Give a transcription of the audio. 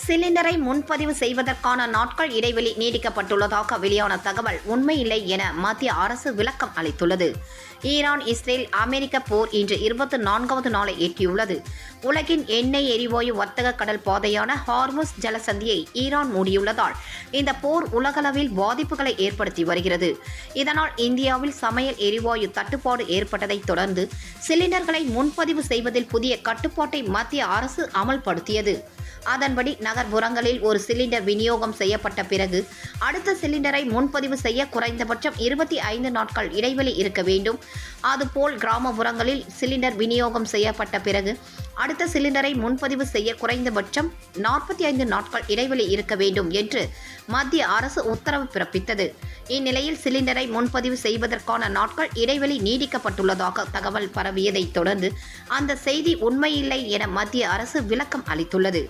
சிலிண்டரை முன்பதிவு செய்வதற்கான நாட்கள் இடைவெளி நீடிக்கப்பட்டுள்ளதாக வெளியான தகவல் உண்மையில்லை என மத்திய அரசு விளக்கம் அளித்துள்ளது. ஈரான் இஸ்ரேல் அமெரிக்க போர் இன்று 24வது நாளை எட்டியுள்ளது. உலகின் எண்ணெய் எரிவாயு வர்த்தக கடல் பாதையான ஹார்முஸ் ஜலசந்தியை ஈரான் மூடியுள்ளதால் இந்த போர் உலகளவில் பாதிப்புகளை ஏற்படுத்தி வருகிறது. இதனால் இந்தியாவில் சமையல் எரிவாயு தட்டுப்பாடு ஏற்பட்டதை தொடர்ந்து சிலிண்டர்களை முன்பதிவு செய்வதில் புதிய கட்டுப்பாட்டை மத்திய அரசு அமல்படுத்தியது. அதன்படி நகர்ப்புறங்களில் ஒரு சிலிண்டர் விநியோகம் செய்யப்பட்ட பிறகு அடுத்த சிலிண்டரை முன்பதிவு செய்ய குறைந்தபட்சம் 25 நாட்கள் இடைவெளி இருக்க வேண்டும். அதுபோல் கிராமப்புறங்களில் சிலிண்டர் விநியோகம் செய்யப்பட்ட பிறகு அடுத்த சிலிண்டரை முன்பதிவு செய்ய குறைந்தபட்சம் 45 நாட்கள் இடைவெளி இருக்க வேண்டும் என்று மத்திய அரசு உத்தரவு பிறப்பித்தது. இந்நிலையில் சிலிண்டரை முன்பதிவு செய்வதற்கான நாட்கள் இடைவெளி நீடிக்கப்பட்டுள்ளதாக தகவல் பரவியதை தொடர்ந்து அந்த செய்தி உண்மையில்லை என மத்திய அரசு விளக்கம் அளித்துள்ளது.